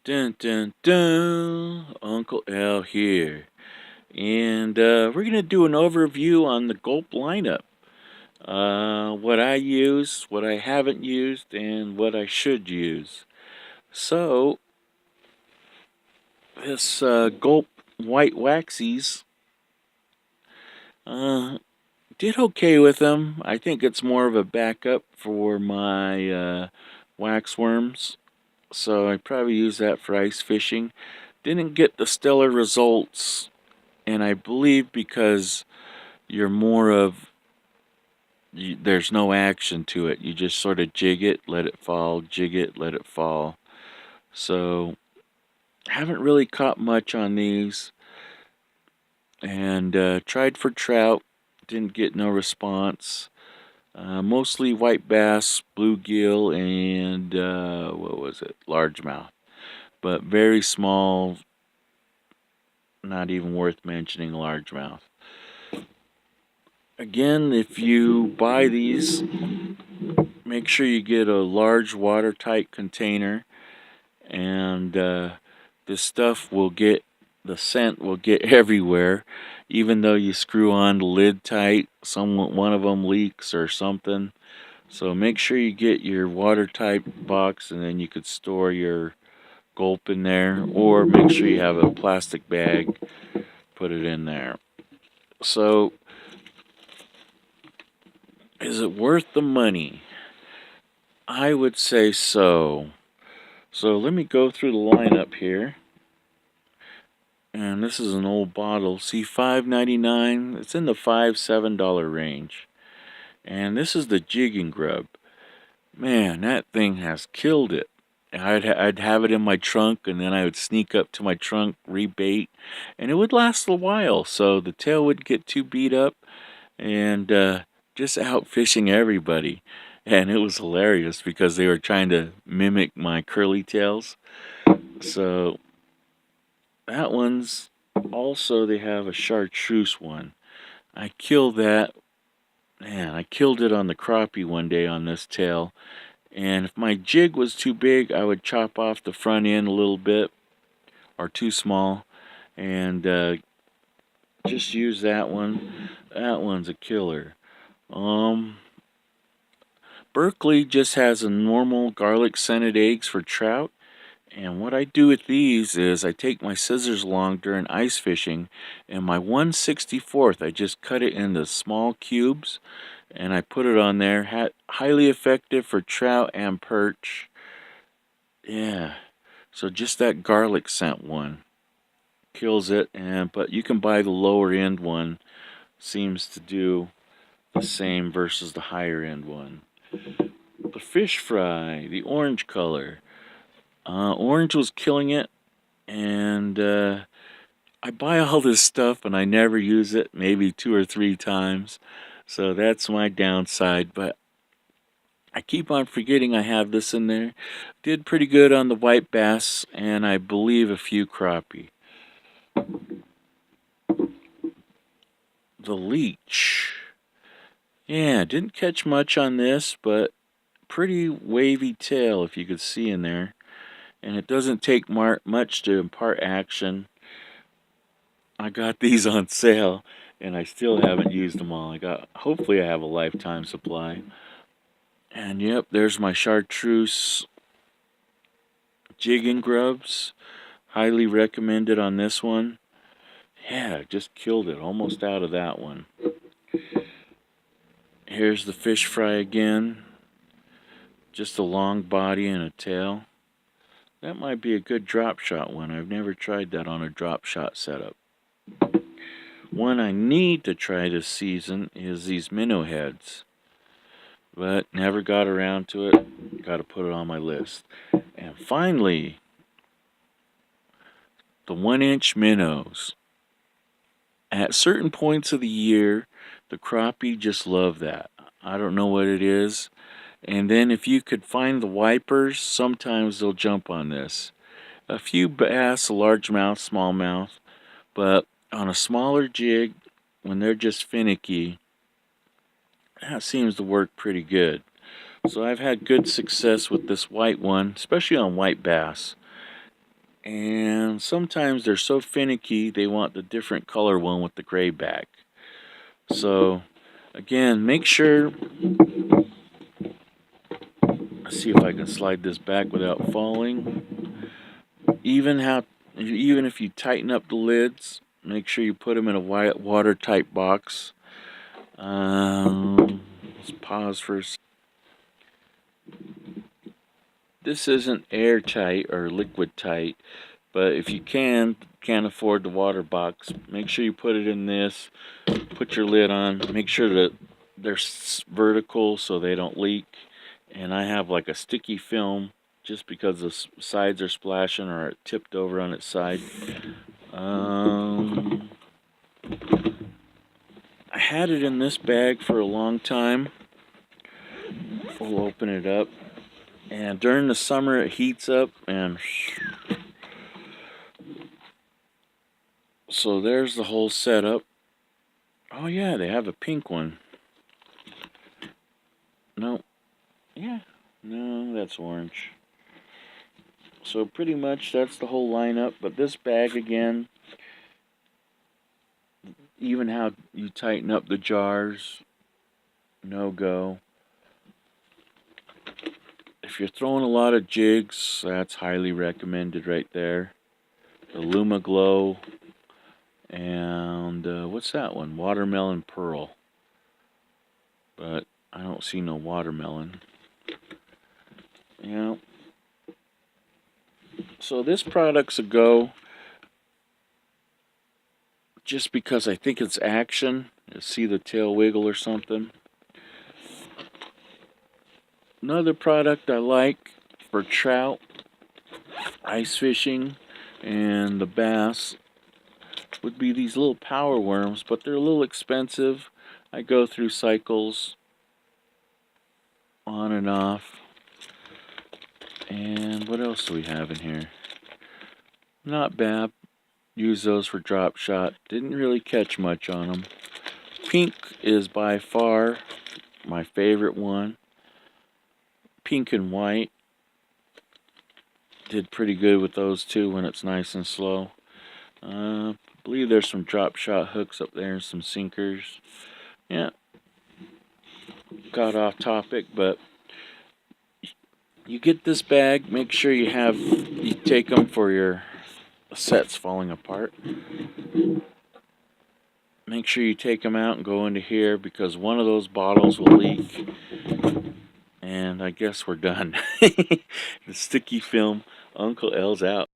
Dun dun dun! Uncle Al here. And we're going to do an overview on the Gulp lineup. What I use, what I haven't used, and what I should use. So, this Gulp White Waxies, uh, did okay with them. I think it's more of a backup for my wax worms. So I probably use that for ice fishing. Didn't get the stellar results, and I believe because you're more of there's no action to it. You just sort of jig it, let it fall, jig it, let it fall. So haven't really caught much on these, and tried for trout, didn't get no response. Mostly white bass, bluegill, and what was it? Largemouth, but very small. Not even worth mentioning largemouth. Again, if you buy these, make sure you get a large watertight container, and this stuff will get, the scent will get everywhere. Even though you screw on the lid tight, one of them leaks or something. So make sure you get your watertight box, and then you could store your gulp in there, or make sure you have a plastic bag, put it in there. So, is it worth the money? I would say so. So let me go through the lineup here. And this is an old bottle. See, $5.99. It's in the $5-7 range. And this is the jigging grub. Man, that thing has killed it. I'd have it in my trunk, and then I would sneak up to my trunk, rebait, and it would last a while. So the tail wouldn't get too beat up, and just out fishing everybody. And it was hilarious because they were trying to mimic my curly tails. So that one's also, they have a chartreuse one. I killed that. Man, I killed it on the crappie one day on this tail. And if my jig was too big, I would chop off the front end a little bit, or too small, and just use that one. That one's a killer. Um, Berkley just has a normal garlic scented eggs for trout. And what I do with these is I take my scissors along during ice fishing, and my 1/64th, I just cut it into small cubes, and I put it on there. Highly effective for trout and perch. Yeah, so just that garlic scent one kills it, and but you can buy the lower end one. Seems to do the same versus the higher end one. The fish fry, the orange color. Orange was killing it, and I buy all this stuff and I never use it, maybe 2 or 3 times. So that's my downside, but I keep on forgetting I have this in there. Did pretty good on the white bass, and I believe a few crappie. The leech. Yeah, didn't catch much on this, but pretty wavy tail, if you could see in there. And it doesn't take much to impart action. I got these on sale, and I still haven't used them all. Hopefully I have a lifetime supply. And yep, there's my chartreuse jigging grubs. Highly recommended on this one. Yeah, just killed it. Almost out of that one. Here's the fish fry again. Just a long body and a tail. That might be a good drop shot one. I've never tried that on a drop shot setup. One I need to try this season is these minnow heads, but never got around to it. Got to put it on my list. And finally, the 1-inch minnows. At certain points of the year, the crappie just love that. I don't know what it is. And then if you could find the wipers, sometimes they'll jump on this. A few bass, largemouth, smallmouth, but on a smaller jig, when they're just finicky, that seems to work pretty good. So I've had good success with this white one, especially on white bass. And sometimes they're so finicky they want the different color one with the gray back. So again, make sure, let's see if I can slide this back without falling. Even if you tighten up the lids, make sure you put them in a watertight box. Let's pause for a second. This isn't airtight or liquid tight, but if you can't afford the water box, make sure you put it in this. Put your lid on. Make sure that they're vertical so they don't leak. And I have like a sticky film just because the sides are splashing or it tipped over on its side. I had it in this bag for a long time. We'll open it up. And during the summer it heats up, and so there's the whole setup. Oh yeah, they have a pink one. No. Yeah. No, that's orange. So pretty much that's the whole lineup. But this bag again, even how you tighten up the jars, no go. If you're throwing a lot of jigs, that's highly recommended right there. The Luma Glow and what's that one? Watermelon Pearl. But I don't see no watermelon. Yeah. So this product's a go. Just because I think it's action. You see the tail wiggle or something. Another product I like for trout, ice fishing, and the bass would be these little power worms, but they're a little expensive. I go through cycles on and off. And what else do we have in here? Not bad. Use those for drop shot. Didn't really catch much on them. Pink is by far my favorite one. Pink and white. Did pretty good with those two when it's nice and slow. I believe there's some drop shot hooks up there and some sinkers. Yeah. Got off topic, but you get this bag, make sure you take them for your sets falling apart. Make sure you take them out and go into here because one of those bottles will leak. And I guess we're done. The sticky film, Uncle L's out.